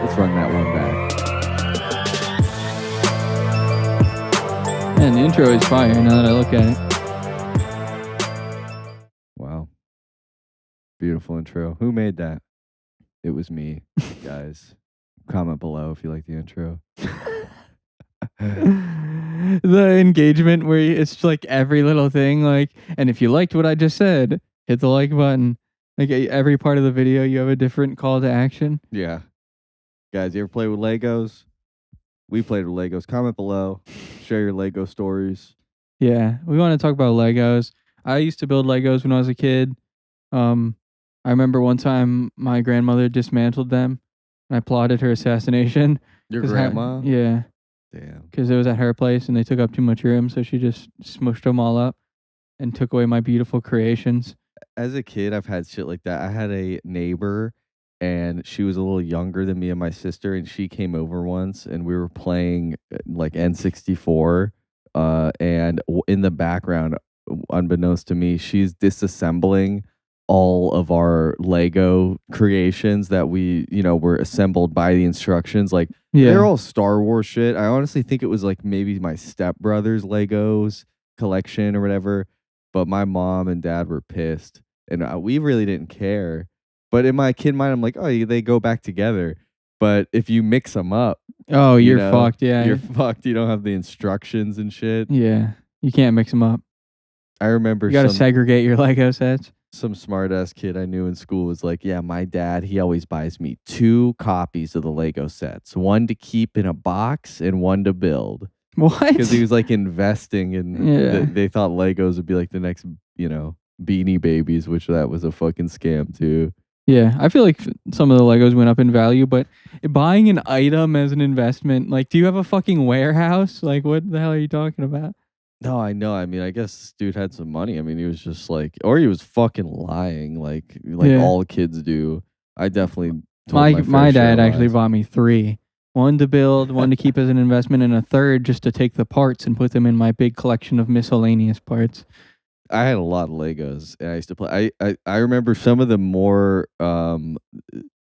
Let's run that one back. Man, the intro is fire now that I look at it. Wow. Beautiful intro. Who made that? It was me, guys. Comment below if you like the intro. The engagement where it's like every little thing, like, and if you liked what I just said, hit the like button. Like every part of the video, you have a different call to action. Yeah. Guys, you ever play with Legos? We played with Legos. Comment below. Share your Lego stories. Yeah, we want to talk about Legos. I used to build Legos when I was a kid. I remember one time my grandmother dismantled them, and I plotted her assassination. Your grandma? Yeah. Damn. Because it was at her place, and they took up too much room, so she just smushed them all up and took away my beautiful creations. As a kid, I've had shit like that. I had a neighbor, and she was a little younger than me and my sister, and she came over once, and we were playing like N64, and in the background, unbeknownst to me, she's disassembling all of our Lego creations that we, were assembled by the instructions. Like, they're all Star Wars shit. I honestly think it was like maybe my stepbrother's Legos collection or whatever, but my mom and dad were pissed, and we really didn't care. But in my kid mind, I'm like, oh, they go back together. But if you mix them up, oh, you're fucked. Yeah, you're fucked. You don't have the instructions and shit. Yeah, you can't mix them up. I remember you got to segregate your Lego sets. Some smart ass kid I knew in school was like, yeah, my dad, he always buys me 2 copies of the Lego sets, one to keep in a box and one to build. What? Because he was like investing in. They thought Legos would be like the next, Beanie Babies, which that was a fucking scam too. Yeah, I feel like some of the Legos went up in value, but buying an item as an investment, like, do you have a fucking warehouse? Like, what the hell are you talking about? No, I know. I mean, I guess this dude had some money. I mean, he was just like, or he was fucking lying, like all kids do. I definitely told my dad actually bought me 3. One to build, one to keep as an investment, and a third just to take the parts and put them in my big collection of miscellaneous parts. I had a lot of Legos, and I used to play. I remember some of the more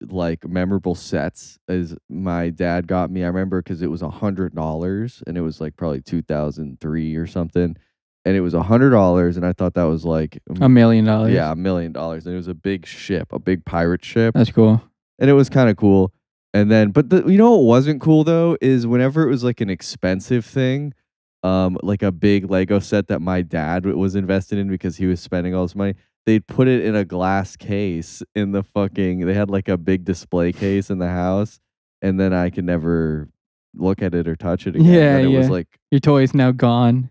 like memorable sets as my dad got me. I remember because it was $100, and it was like probably 2003 or something, and it was $100, and I thought that was like $1 million. Yeah, $1 million, and it was a big ship, a big pirate ship. That's cool, and it was kind of cool. And then, but what wasn't cool though is whenever it was like an expensive thing. Like a big Lego set that my dad was invested in because he was spending all this money. They'd put it in a glass case in the they had like a big display case in the house, and then I could never look at it or touch it again. Yeah, it was like, your toy's now gone.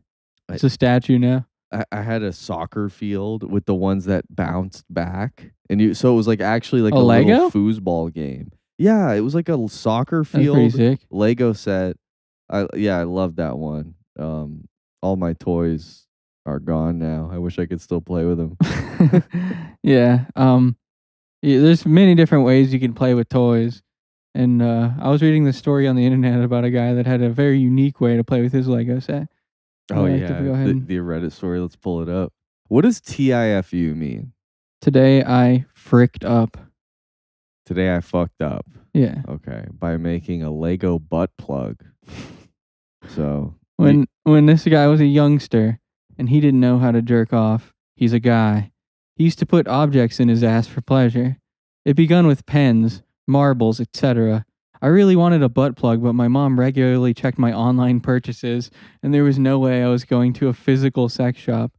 It's a statue now. I had a soccer field with the ones that bounced back, and so it was like actually like a Lego? little foosball game. Yeah, it was like a soccer field. That's pretty sick. Lego set. I loved that one. All my toys are gone now. I wish I could still play with them. Yeah. There's many different ways you can play with toys. And I was reading this story on the internet about a guy that had a very unique way to play with his Lego set. Oh, yeah. The Reddit story. Let's pull it up. What does TIFU mean? Today I fricked up. Today I fucked up. Yeah. Okay. By making a Lego butt plug. So... When this guy was a youngster and he didn't know how to jerk off, he's a guy. He used to put objects in his ass for pleasure. It begun with pens, marbles, etc. I really wanted a butt plug, but my mom regularly checked my online purchases, and there was no way I was going to a physical sex shop.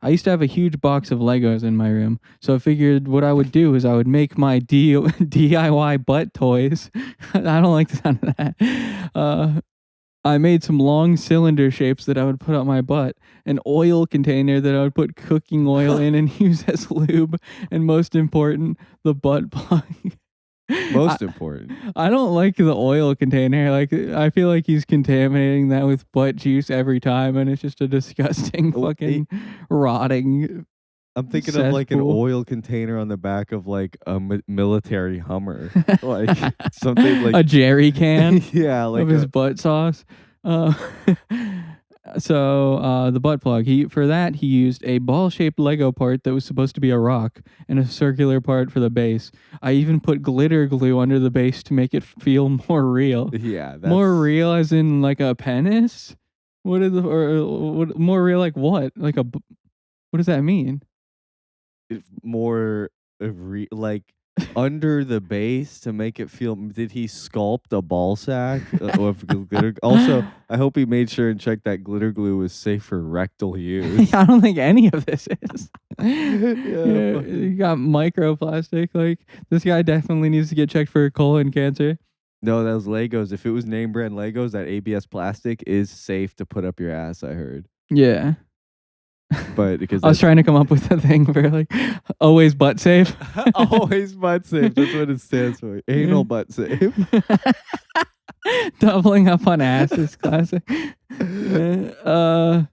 I used to have a huge box of Legos in my room, so I figured what I would do is I would make my DIY butt toys. I don't like the sound of that. I made some long cylinder shapes that I would put on my butt, an oil container that I would put cooking oil in and use as lube, and most important, the butt plug. Most important. I don't like the oil container. Like, I feel like he's contaminating that with butt juice every time, and it's just a disgusting fucking rotting. I'm thinking of like an oil container on the back of like a military Hummer, like something like a jerry can. Yeah, like of his butt sauce. So the butt plug. He used a ball-shaped Lego part that was supposed to be a rock and a circular part for the base. I even put glitter glue under the base to make it feel more real. Yeah, that's More real, as in like a penis. What is what more real? Like what? Like what does that mean? more like under the base to make it feel. Did he sculpt a ball sack of glitter? Also, I hope he made sure and checked that glitter glue was safe for rectal use. I don't think any of this is. Yeah, You got microplastic. Like, this guy definitely needs to get checked for colon cancer. No, that was Legos. If it was name brand Legos, that ABS plastic is safe to put up your ass, I heard. Yeah. But because I was trying to come up with a thing for like always butt safe. always butt safe. That's what it stands for. Anal butt safe. Doubling up on ass is classic. So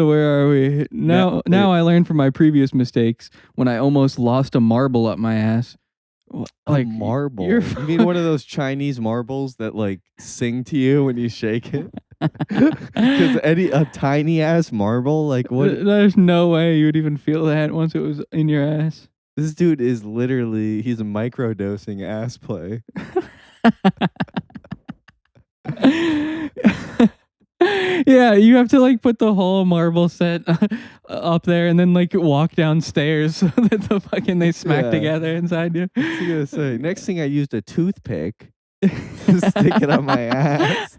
where are we? Now I learned from my previous mistakes when I almost lost a marble up my ass. Like marble. You mean one of those Chinese marbles that like sing to you when you shake it? Because a tiny ass marble, like what? There's no way you would even feel that once it was in your ass. This dude is literally, he's a microdosing ass play. Yeah, you have to like put the whole marble set up there and then like walk downstairs so that they smack together inside you. What's he gonna say? Next thing I used a toothpick to stick it on my ass.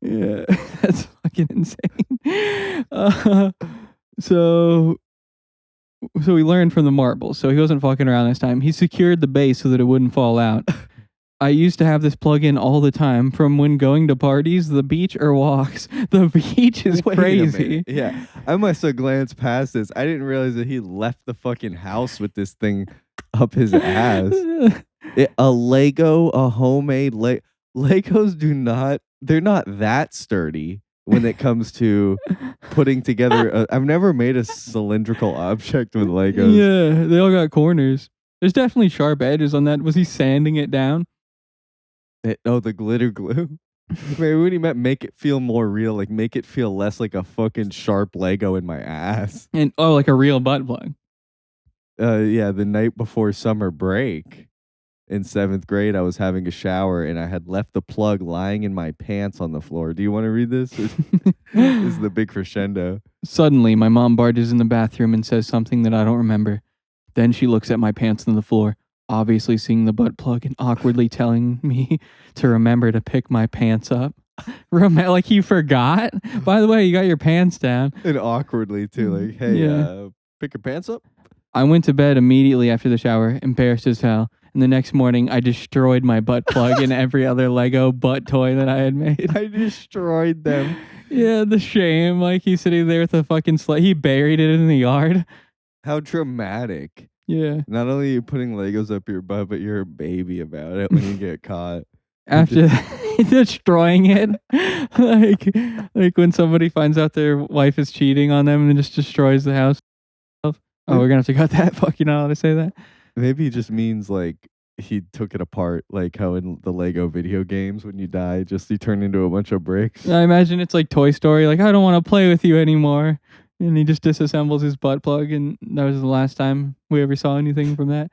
Yeah, that's fucking insane. So we learned from the marble. So he wasn't fucking around this time. He secured the base so that it wouldn't fall out. I used to have this plug in all the time, from when going to parties, the beach, or walks. The beach is crazy. Yeah, I must have glanced past this. I didn't realize that he left the fucking house with this thing up his ass. A Lego, a homemade Legos they're not that sturdy when it comes to putting together. I've never made a cylindrical object with Legos. Yeah, they all got corners. There's definitely sharp edges on that. Was he sanding it down? The glitter glue. Maybe when he meant make it feel more real, like make it feel less like a fucking sharp Lego in my ass. And like a real butt plug. Yeah, the night before summer break in 7th grade, I was having a shower and I had left the plug lying in my pants on the floor. Do you want to read this? This is the big crescendo. Suddenly, my mom barges in the bathroom and says something that I don't remember. Then she looks at my pants on the floor, obviously seeing the butt plug and awkwardly telling me to remember to pick my pants up. Like he forgot? By the way, you got your pants down. And awkwardly too, like, hey, pick your pants up? I went to bed immediately after the shower, embarrassed as hell. And the next morning, I destroyed my butt plug and every other Lego butt toy that I had made. I destroyed them. Yeah, the shame. Like, he's sitting there with a fucking sled. He buried it in the yard. How dramatic. Yeah. Not only are you putting Legos up your butt, but you're a baby about it when you get caught. After destroying it. like when somebody finds out their wife is cheating on them and then just destroys the house. Oh, we're gonna have to cut that. Fuck, you know how to say that? Maybe he just means like he took it apart, like how in the Lego video games when you die, just you turn into a bunch of bricks. I imagine it's like Toy Story, like, I don't want to play with you anymore. And he just disassembles his butt plug, and that was the last time we ever saw anything from that.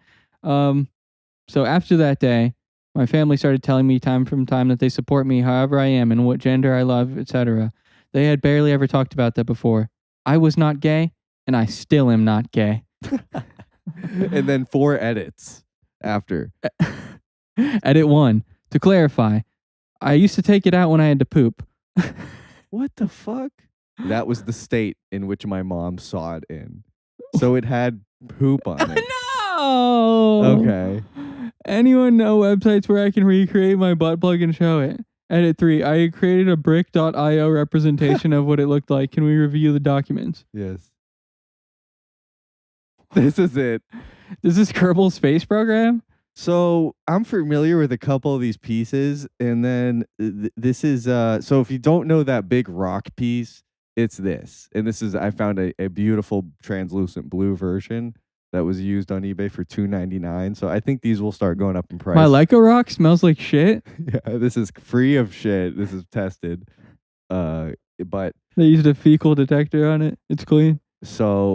So after that day, my family started telling me time from time that they support me however I am and what gender I love, etc. They had barely ever talked about that before. I was not gay, and I still am not gay. And then 4 edits after. Edit 1. To clarify, I used to take it out when I had to poop. What the fuck? That was the state in which my mom saw it in. So it had poop on it. No! Okay. Anyone know websites where I can recreate my butt plug and show it? Edit 3. I created a brick.io representation of what it looked like. Can we review the documents? Yes. This is it. This is Kerbal Space Program? So I'm familiar with a couple of these pieces. And then this is, so if you don't know that big rock piece, it's this. And this is, I found a beautiful translucent blue version that was used on eBay for $2.99. So I think these will start going up in price. My Leica rock smells like shit. Yeah, this is free of shit. This is tested. But They used a fecal detector on it. It's clean.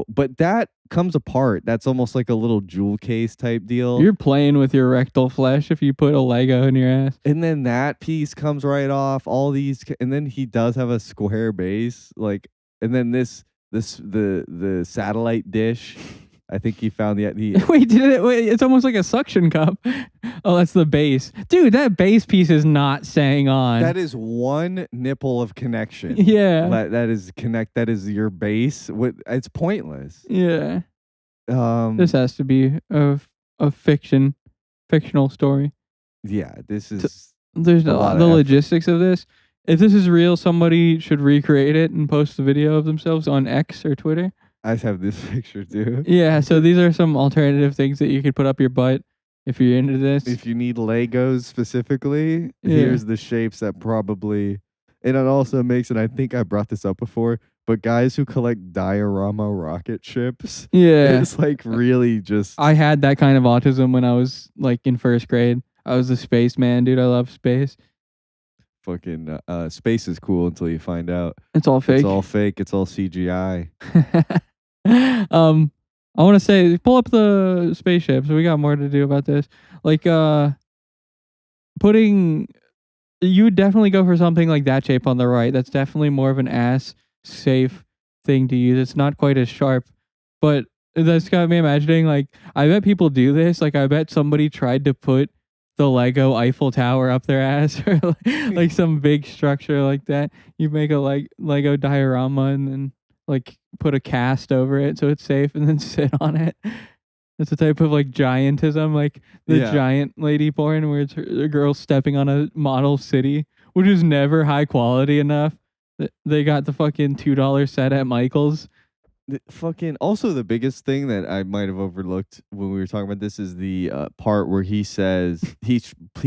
but that comes apart. That's almost like a little jewel case type deal. You're playing with your rectal flesh if you put a Lego in your ass. And then that piece comes right off. All these, and then he does have a square base, like, and then the satellite dish. I think he found the Wait, wait, it's almost like a suction cup. Oh, that's the base. Dude, that base piece is not staying on. that is one nipple of connection. Yeah. That is your base. It's pointless. Yeah. This has to be a fictional story. Yeah, this is. There's the logistics of this. If this is real, somebody should recreate it and post a video of themselves on X or Twitter. I have this picture too. Yeah, so these are some alternative things that you could put up your butt if you're into this. If you need Legos specifically, here's the shapes that probably, and it also makes, and I think I brought this up before, but guys who collect diorama rocket ships, it's like really just. I had that kind of autism when I was like in first grade. I was a spaceman, dude. I love space. Fucking space is cool until you find out it's all fake. It's all fake. It's all CGI. I want to say, pull up the spaceships. We got more to do about this. Like, you would definitely go for something like that shape on the right. That's definitely more of an ass safe thing to use. It's not quite as sharp, but that's got me imagining, like, I bet people do this. Like, I bet somebody tried to put the Lego Eiffel Tower up their ass or like some big structure like that. You make a Lego diorama and then like put a cast over it so it's safe and then sit on it. It's a type of like giantism, like the giant lady porn where it's a girl stepping on a model city, which is never high quality enough. They got the fucking $2 set at Michael's. Also, the biggest thing that I might have overlooked when we were talking about this is the part where he says he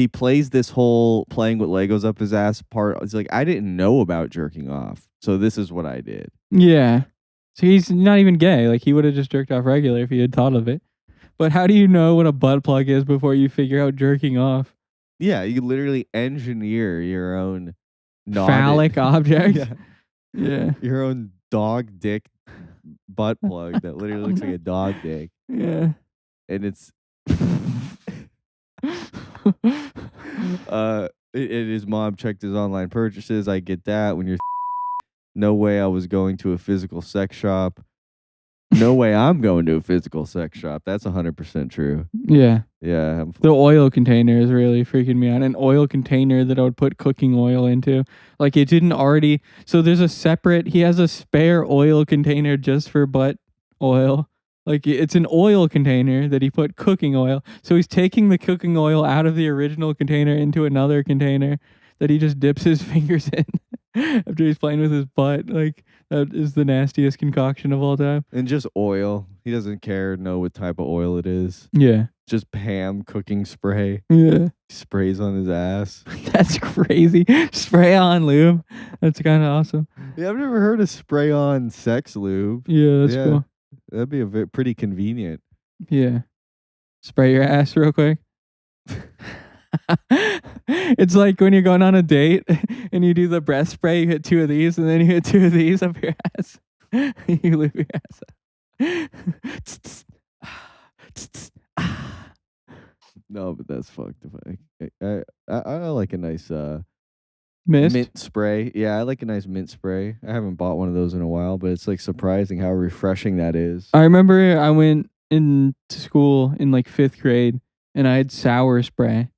plays this whole playing with Legos up his ass part. It's like, I didn't know about jerking off, so this is what I did. Yeah, so he's not even gay. Like, he would have just jerked off regular if he had thought of it. But how do you know what a butt plug is before you figure out jerking off? Yeah, you literally engineer your own phallic object. Yeah, your own dog dick butt plug that literally looks like a dog dick. Yeah. And it's his mom checked his online purchases. I get that. When you're no way I was going to a physical sex shop. No way I'm going to a physical sex shop. That's 100% true. Yeah. Yeah. The oil container is really freaking me out. An oil container that I would put cooking oil into. Like, it didn't already. So there's he has a spare oil container just for butt oil. Like, it's an oil container that he put cooking oil. So he's taking the cooking oil out of the original container into another container that he just dips his fingers in after he's playing with his butt. Like, that is the nastiest concoction of all time. And just oil. He doesn't know what type of oil it is. Yeah. Just Pam cooking spray. Yeah. He sprays on his ass. That's crazy. Spray on lube. That's kind of awesome. Yeah, I've never heard of spray on sex lube. Yeah, that's cool. That'd be pretty convenient. Yeah. Spray your ass real quick. It's like when you're going on a date and you do the breath spray, you hit 2 of these, and then you hit 2 of these up your ass. You lube your ass up. No, but that's fucked. I like a nice mint spray. Yeah, I like a nice mint spray. I haven't bought one of those in a while, but it's like surprising how refreshing that is. I remember I went into school in like 5th grade and I had sour spray.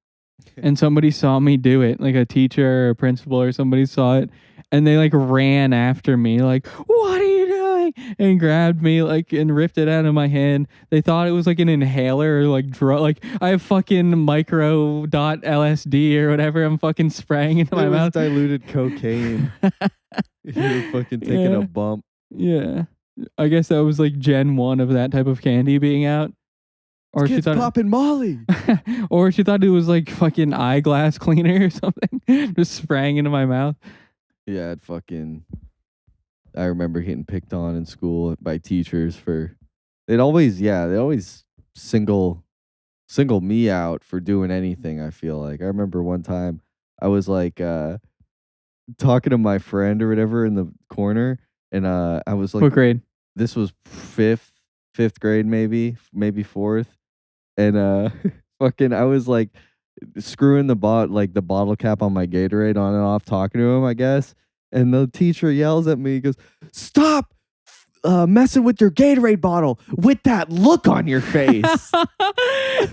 And somebody saw me do it, like a teacher or a principal or somebody saw it, and they like ran after me, like, "What are you doing?" and grabbed me like and ripped it out of my hand. They thought it was like an inhaler or like drug. Like, I have fucking micro.LSD or whatever. I'm fucking spraying into my mouth. Diluted cocaine. You're fucking taking a bump. Yeah, I guess that was like Gen 1 of that type of candy being out. Or she thought popping Molly. Or she thought it was like fucking eyeglass cleaner or something. Just spraying into my mouth. Yeah, I remember getting picked on in school by teachers for they always single me out for doing anything, I feel like. I remember one time I was like talking to my friend or whatever in the corner, and I was like, What grade? this was fifth grade, maybe fourth, and fucking, I was like screwing the bottle cap on my Gatorade on and off, talking to him, I guess, and the teacher yells at me, he goes, "Stop messing with your Gatorade bottle with that look on your face."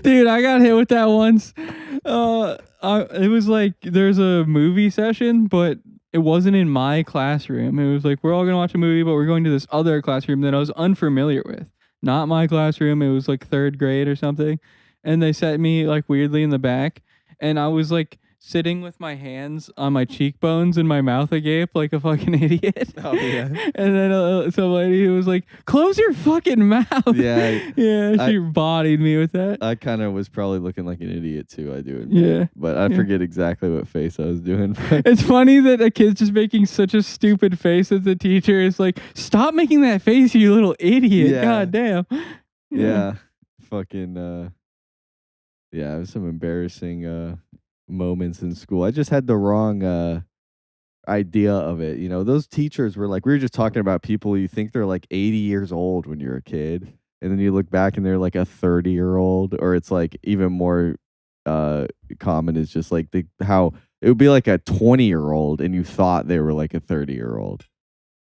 Dude, I got hit with that once. It was like there's a movie session, but it wasn't in my classroom. It was like we're all gonna watch a movie, but we're going to this other classroom that I was unfamiliar with. Not my classroom. It was like third grade or something, and they set me like weirdly in the back, and I was like sitting with my hands on my cheekbones and my mouth agape like a fucking idiot. Oh yeah. And then some lady who was like, "Close your fucking mouth." Yeah. Yeah, she bodied me with that. I kind of was probably looking like an idiot too. I do admit. Yeah. But I forget exactly what face I was doing. It's funny that a kid's just making such a stupid face at the teacher. It's like, stop making that face, you little idiot. Yeah. God damn. Yeah. Fucking yeah, it was some embarrassing moments in school. I just had the wrong idea of it. You know, those teachers were like, we were just talking about people you think they're like 80 years old when you're a kid, and then you look back and they're like a 30-year-old, or it's like even more common is just like how it would be like a 20-year-old and you thought they were like a 30-year-old.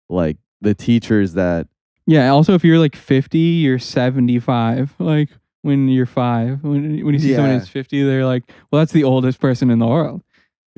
Like the teachers that Yeah, also if you're like 50, you're 75. Like when you're 5, when you see someone who's 50, they're like, well, that's the oldest person in the world.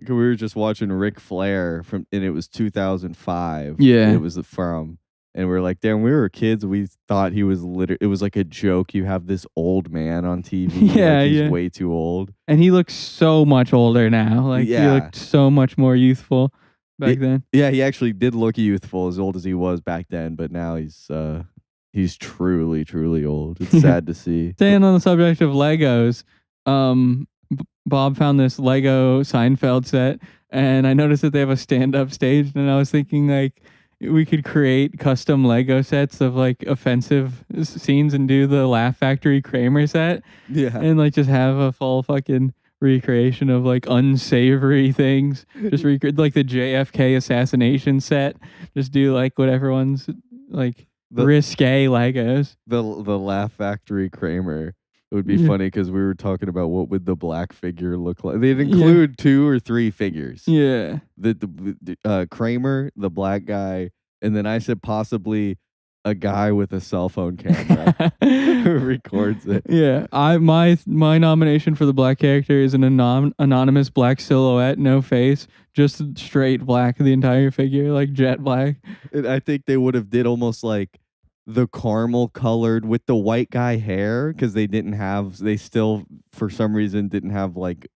we were just watching Ric Flair and it was 2005. Yeah. It was from, and we are like, damn, we were kids. We thought he was it was like a joke. You have this old man on TV. Yeah, like he's way too old. And he looks so much older now. Like he looked so much more youthful back then. Yeah, he actually did look youthful, as old as he was back then, but now he's truly, truly old. It's sad to see. Staying on the subject of Legos, Bob found this Lego Seinfeld set, and I noticed that they have a stand-up stage, and I was thinking like we could create custom Lego sets of like offensive scenes and do the Laugh Factory Kramer set. Yeah. And like just have a full fucking recreation of like unsavory things. Just recreate like the JFK assassination set. Just do like whatever ones like risque Legos. The Laugh Factory Kramer. It would be funny because we were talking about what would the black figure look like. They'd include 2 or 3 figures. Yeah. The Kramer, the black guy, and then I said possibly a guy with a cell phone camera who records it. Yeah. My nomination for the black character is an anonymous black silhouette, no face, just straight black, the entire figure, like jet black. And I think they would have did almost like the caramel colored with the white guy hair, because they still for some reason didn't have like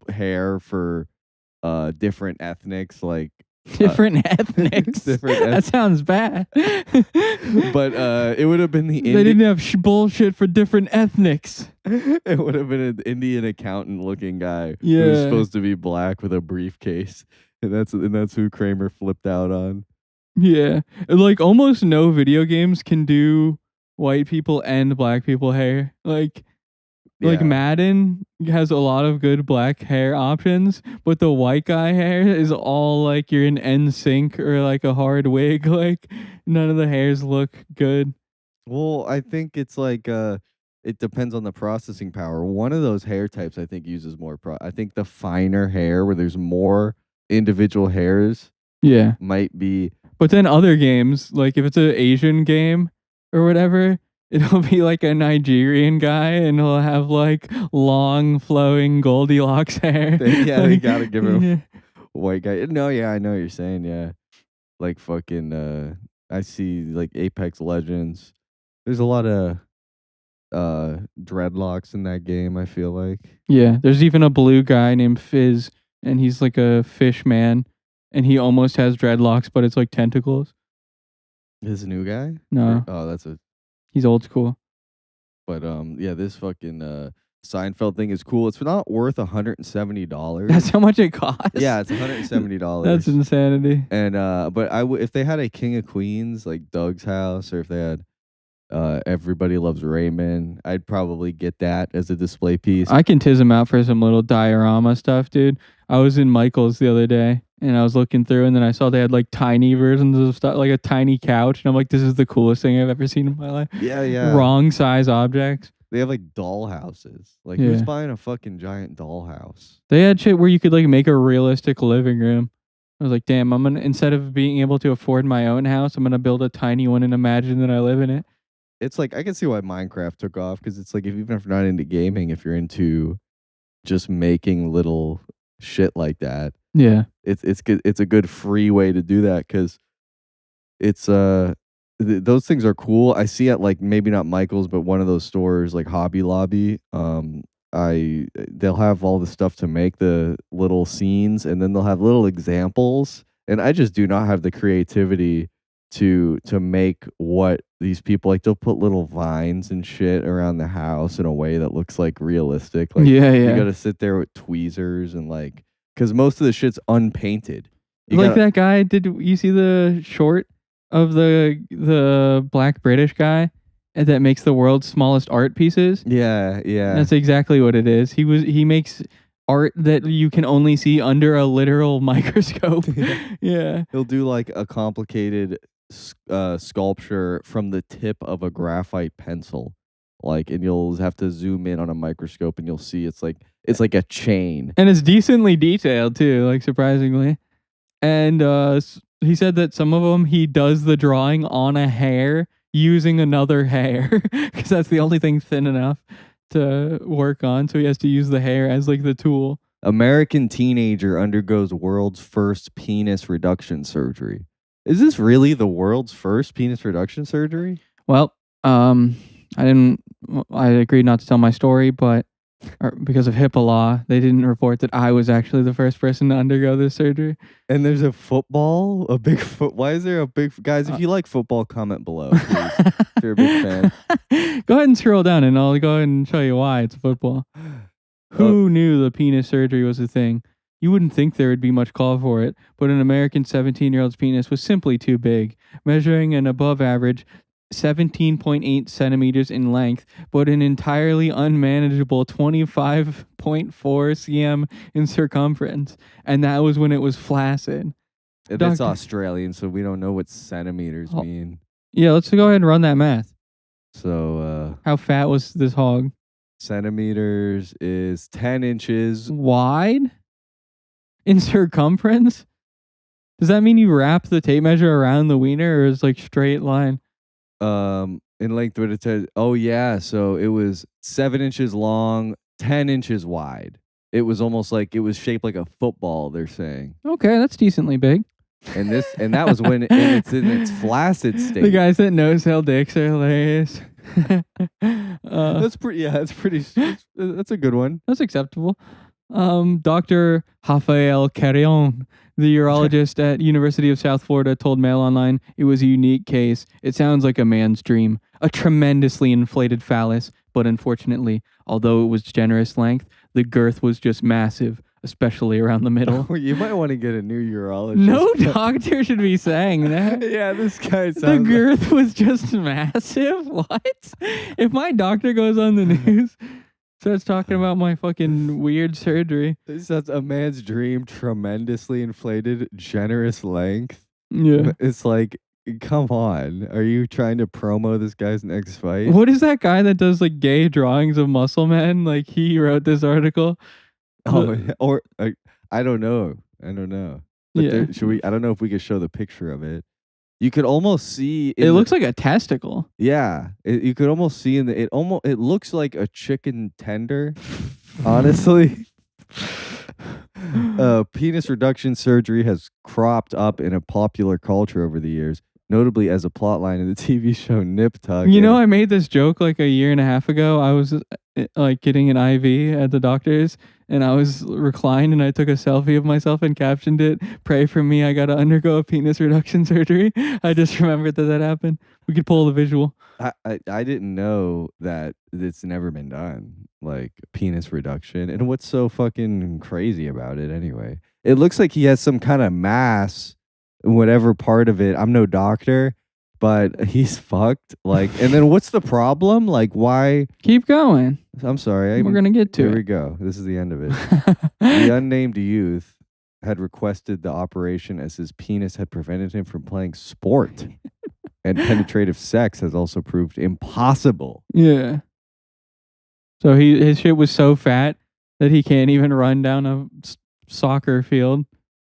hair for different ethnics, like different ethnics. That sounds bad. But it would have been they didn't have bullshit for different ethnics. It would have been an Indian accountant looking guy who was supposed to be black with a briefcase, and that's who Kramer flipped out on. Yeah, like almost no video games can do white people and black people hair. Like Madden has a lot of good black hair options, but the white guy hair is all like you're in NSYNC or like a hard wig. Like none of the hairs look good. Well, I think it's like it depends on the processing power. One of those hair types I think uses more I think the finer hair where there's more individual hairs might be. But then other games, like if it's an Asian game or whatever, it'll be like a Nigerian guy and he'll have like long flowing Goldilocks hair. They gotta give him white guy. No, I know what you're saying. Yeah. Like fucking I see like Apex Legends. There's a lot of dreadlocks in that game, I feel like. Yeah, there's even a blue guy named Fizz, and he's like a fish man. And he almost has dreadlocks, but it's like tentacles. This new guy? No. Oh, he's old school. But yeah, this fucking Seinfeld thing is cool. It's not worth $170. That's how much it costs? Yeah, it's $170. That's insanity. And but if they had a King of Queens like Doug's house, or if they had Everybody Loves Raymond, I'd probably get that as a display piece. I can tiz him out for some little diorama stuff, dude. I was in Michael's the other day, and I was looking through, and then I saw they had like tiny versions of stuff, like a tiny couch, and I'm like, this is the coolest thing I've ever seen in my life. Yeah, yeah. Wrong size objects. They have like doll houses. Like Yeah. who's buying a fucking giant doll house? They had shit where you could like make a realistic living room. I was like, damn, I'm gonna, instead of being able to afford my own house, I'm gonna build a tiny one and imagine that I live in it. It's like I can see why Minecraft took off because it's like even if you're not into gaming, if you're into just making little shit like that, Yeah. it's good. It's a good free way to do that because it's those things are cool. I see at like maybe not Michael's, but one of those stores like Hobby Lobby. They'll have all the stuff to make the little scenes, and then they'll have little examples. And I just do not have the creativity to make what these people like. They'll put little vines and shit around the house in a way that looks like realistic. Like Yeah, you yeah. got to sit there with tweezers and like because most of the shit's unpainted. You Like gotta- that guy, did you see the short of the black British guy that makes the world's smallest art pieces? Yeah, yeah. That's exactly what it is. He makes art that you can only see under a literal microscope. Yeah. He'll do like a complicated sculpture from the tip of a graphite pencil, like, and you'll have to zoom in on a microscope, and you'll see it's like a chain. And it's decently detailed too, like surprisingly. And he said that some of them he does the drawing on a hair using another hair because that's the only thing thin enough to work on. So he has to use the hair as like the tool. American teenager undergoes world's first penis reduction surgery. Is this really the world's first penis reduction surgery? Well, I agreed not to tell my story, but because of HIPAA law, they didn't report that I was actually the first person to undergo this surgery. And there's a big foot. Why is there a big guys? If you like football, comment below, please. If you're a big fan. Go ahead and scroll down, and I'll go ahead and show you why it's football. Who knew the penis surgery was a thing? You wouldn't think there would be much call for it, but an American 17-year-old's penis was simply too big, measuring an above average 17.8 centimeters in length, but an entirely unmanageable 25.4 cm in circumference. And that was when it was flaccid. It's Australian, so we don't know what centimeters mean. Yeah, let's go ahead and run that math. So, how fat was this hog? Centimeters is 10 inches. Wide? In circumference? Does that mean you wrap the tape measure around the wiener, or is like straight line? In length, what it says. Oh yeah, so it was 7 inches long, 10 inches wide. It was almost like it was shaped like a football. They're saying. Okay, that's decently big. And that was when it's in its flaccid state. The guys that no-sell dicks are hilarious. That's pretty. Yeah, that's a good one. That's acceptable. Dr. 𝓤𝓸𝓷𝓼𝓮, the urologist at University of South Florida, told Mail Online it was a unique case. It sounds like a man's dream, a tremendously inflated phallus, but unfortunately, although it was generous length, the girth was just massive, especially around the middle. You might want to get a new urologist. No doctor should be saying that. Yeah, this guy sounds The girth was just massive? What? If my doctor goes on the news, starts talking about my fucking weird surgery. That's a man's dream, tremendously inflated, generous length. Yeah. It's like, come on. Are you trying to promo this guy's next fight? What is that guy that does like gay drawings of muscle men? Like he wrote this article. Oh, or I don't know. But Yeah. I don't know if we could show the picture of it. You could almost see. It looks like a testicle. Yeah, you could almost see it looks like a chicken tender. Honestly, penis reduction surgery has cropped up in a popular culture over the years, notably as a plotline in the TV show Nip Tuck. You know, I made this joke like a year and a half ago. I was like getting an IV at the doctor's, and I was reclined, and I took a selfie of myself and captioned it, "Pray for me, I gotta undergo a penis reduction surgery." I just remembered that happened. We could pull the visual. I didn't know that it's never been done, like penis reduction. And what's so fucking crazy about it anyway? It looks like he has some kind of mass, whatever part of it. I'm no doctor, but he's fucked. Like, and then what's the problem? Like, why? Keep going. I'm sorry. We're gonna get to Here it. we go. This is the end of it. The unnamed youth had requested the operation as his penis had prevented him from playing sport. And penetrative sex has also proved impossible. Yeah. So his shit was so fat that he can't even run down a soccer field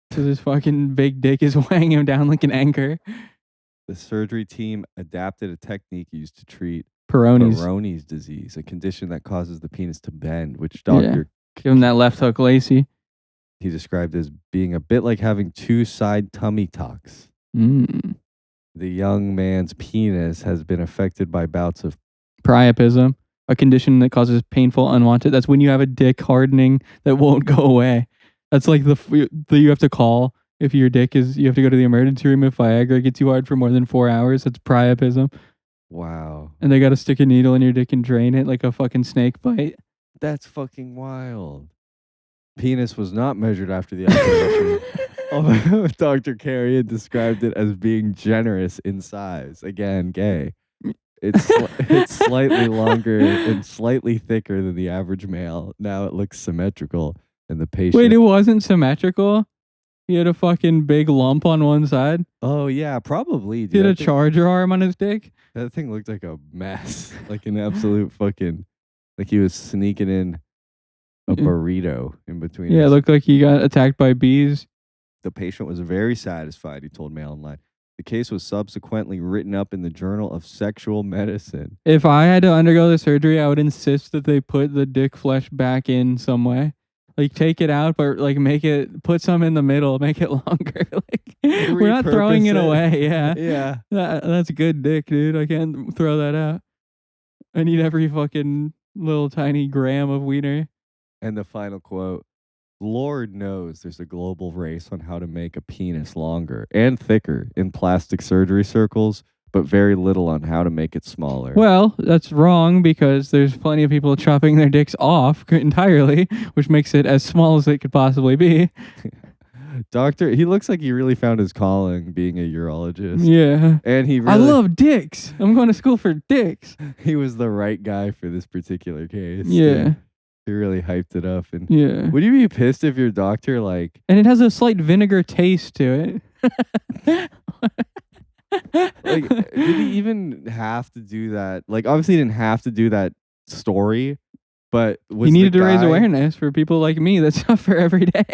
because his fucking big dick is weighing him down like an anchor. The surgery team adapted a technique used to treat Peyronie's disease, a condition that causes the penis to bend, which Dr. Give him that left hook lacy. He described as being a bit like having two side tummy tucks. Mm. The young man's penis has been affected by bouts of priapism, a condition that causes painful unwanted. That's when you have a dick hardening that won't go away. That's like the you have to call if your dick is, you have to go to the emergency room if Viagra gets you hard for more than 4 hours. That's priapism. Wow. And they got to stick a needle in your dick and drain it like a fucking snake bite. That's fucking wild. Penis was not measured after the operation. Although Dr. Carrion described it as being generous in size. Again, gay. It's slightly longer and slightly thicker than the average male. Now it looks symmetrical, and the patient. Wait, it wasn't symmetrical? He had a fucking big lump on one side. Oh yeah, probably. He had a charger arm on his dick. That thing looked like a mess, like an absolute fucking, like he was sneaking in a burrito in between. Yeah, it looked like he got attacked by bees. The patient was very satisfied, he told Mail Online. The case was subsequently written up in the Journal of Sexual Medicine. If I had to undergo the surgery, I would insist that they put the dick flesh back in some way. Like, take it out, but like put some in the middle, make it longer. Like, we're not throwing it away. Yeah. Yeah. That's good dick, dude. I can't throw that out. I need every fucking little tiny gram of wiener. And the final quote, Lord knows there's a global race on how to make a penis longer and thicker in plastic surgery circles, but very little on how to make it smaller. Well, that's wrong because there's plenty of people chopping their dicks off entirely, which makes it as small as it could possibly be. He looks like he really found his calling being a urologist. Yeah. And I love dicks. I'm going to school for dicks. He was the right guy for this particular case. Yeah. Dude. He really hyped it up. And yeah. Would you be pissed if your doctor like... And it has a slight vinegar taste to it. Like, did he even have to do that? Like, obviously he didn't have to do that story, but he needed to raise awareness for people like me that suffer every day.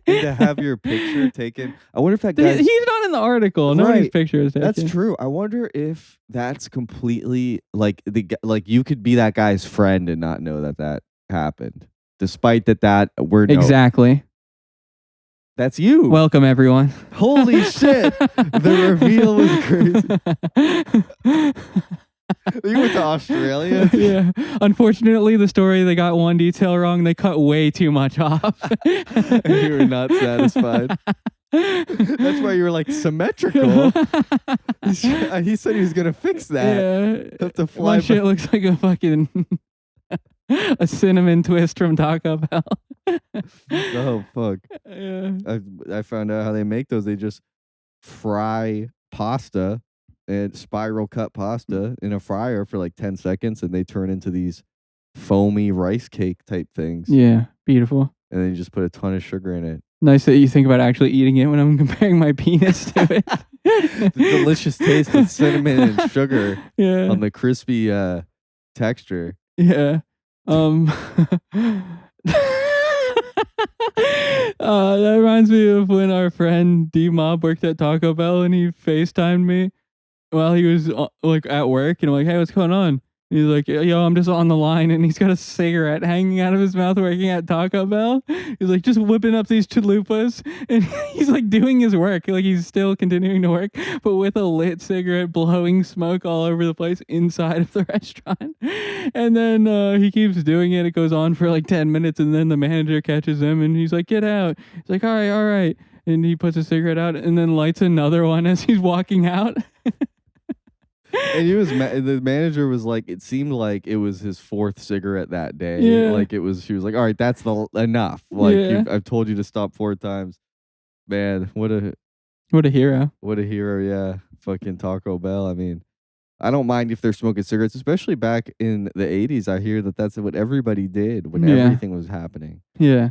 To have your picture taken. I wonder if that guy... He's not in the article. Nobody's picture is taken. That's true. I wonder if that's completely... Like, you could be that guy's friend and not know that happened, despite that we're exactly. That's you. Welcome, everyone. Holy shit! The reveal was crazy. You went to Australia? Yeah. Unfortunately, the story, they got one detail wrong. They cut way too much off. And you were not satisfied. That's why you were like symmetrical. He said he was gonna fix that. Yeah. Have to fly. My shit looks like a fucking a cinnamon twist from Taco Bell. Oh fuck! Yeah. I found out how they make those. They just fry pasta and spiral cut pasta in a fryer for like 10 seconds, and they turn into these foamy rice cake type things. Yeah, beautiful. And then you just put a ton of sugar in it. Nice that you think about actually eating it when I'm comparing my penis to it. The delicious taste of cinnamon and sugar on the crispy texture. Yeah. That reminds me of when our friend D-Mob worked at Taco Bell and he FaceTimed me while he was like at work, and I'm like, hey, what's going on? And he's like, yo, I'm just on the line, and he's got a cigarette hanging out of his mouth working at Taco Bell. He's like, just whipping up these chalupas, and he's like doing his work, like he's still continuing to work, but with a lit cigarette blowing smoke all over the place inside of the restaurant. And then he keeps doing it. It goes on for like 10 minutes, and then the manager catches him, and he's like, get out. He's like, all right. And he puts a cigarette out and then lights another one as he's walking out. And he was the manager was like, it seemed like it was his fourth cigarette that day. Yeah. Like she was like, all right, that's enough. Like I've told you to stop 4 times. Man, what a hero. What a hero, yeah. Fucking Taco Bell. I mean, I don't mind if they're smoking cigarettes, especially back in the 80s. I hear that's what everybody did when everything was happening. Yeah.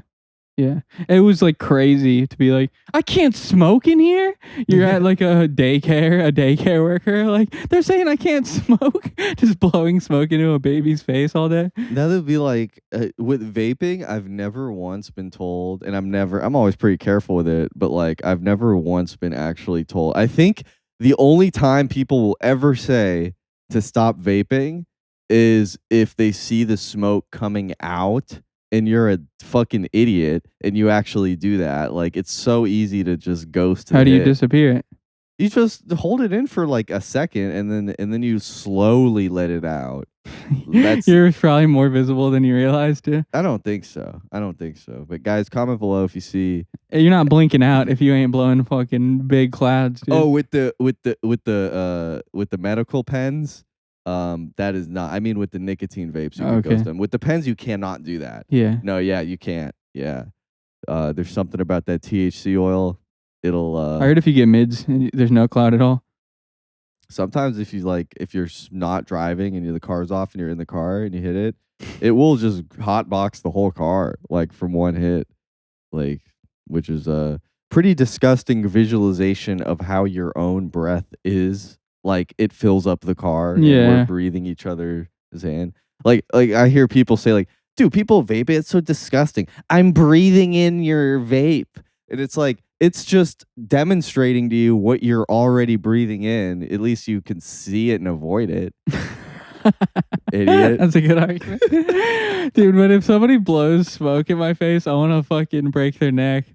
Yeah. It was like crazy to be like, I can't smoke in here. You're at like a daycare worker. Like, they're saying I can't smoke. Just blowing smoke into a baby's face all day. That would be like with vaping. I've never once been told, and I'm always pretty careful with it, but like I've never once been actually told. I think the only time people will ever say to stop vaping is if they see the smoke coming out and you're a fucking idiot and you actually do that. Like, it's so easy to just ghost How do you it. disappear it? You just hold it in for like a second and then you slowly let it out. You're probably more visible than you realize, too. I don't think so. But guys, comment below if you see. You're not blinking out if you ain't blowing fucking big clouds, dude. Oh, with the medical pens. That is not. I mean, with the nicotine vapes, you can ghost them. With the pens, you cannot do that. Yeah. No, yeah, you can't. Yeah. There's something about that THC oil. It'll. I heard if you get mids, there's no cloud at all. Sometimes if you're not driving and the car's off and you're in the car and you hit it, it will just hotbox the whole car like from one hit, like, which is a pretty disgusting visualization of how your own breath is. Like, it fills up the car. Yeah. And we're breathing each other's in. Like I hear people say like, dude, people vape it. It's so disgusting. I'm breathing in your vape. And it's like, it's just demonstrating to you what you're already breathing in. At least you can see it and avoid it. Idiot. That's a good argument. Dude, but if somebody blows smoke in my face, I want to fucking break their neck.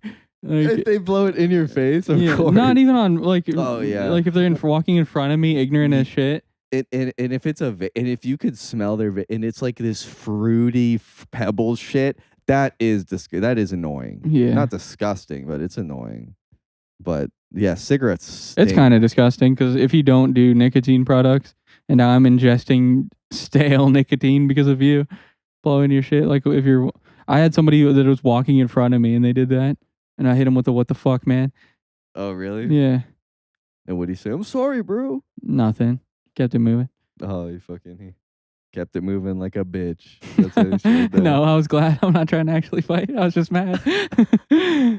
Like, if they blow it in your face, of course. Not even on like. Oh yeah. Like if they're walking in front of me, ignorant as shit. And if it's and if you could smell their and it's like this fruity pebble shit, that is annoying. Yeah. Not disgusting, but it's annoying. But yeah, cigarettes stink. It's kind of disgusting because if you don't do nicotine products, and now I'm ingesting stale nicotine because of you blowing your shit. Like I had somebody that was walking in front of me and they did that. And I hit him with the what the fuck, man. Oh, really? Yeah. And what'd he say? I'm sorry, bro. Nothing. Kept it moving. Oh, he kept it moving like a bitch. That's how he showed that. No, I was glad. I'm not trying to actually fight. I was just mad.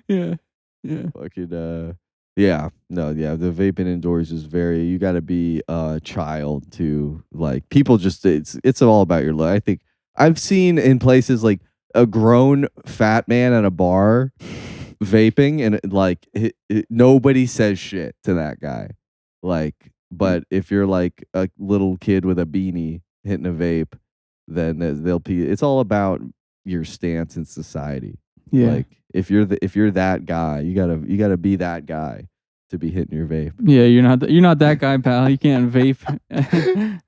Yeah. Fucking, yeah. No, yeah. The vaping indoors is you got to be a child to, like, people just, it's all about your look. I think I've seen in places like a grown fat man at a bar vaping and like nobody says shit to that guy, like, but if you're like a little kid with a beanie hitting a vape, then it's all about your stance in society. Yeah. Like if you're that guy, you gotta be that guy to be hitting your vape. Yeah, you're not that guy, pal. You can't vape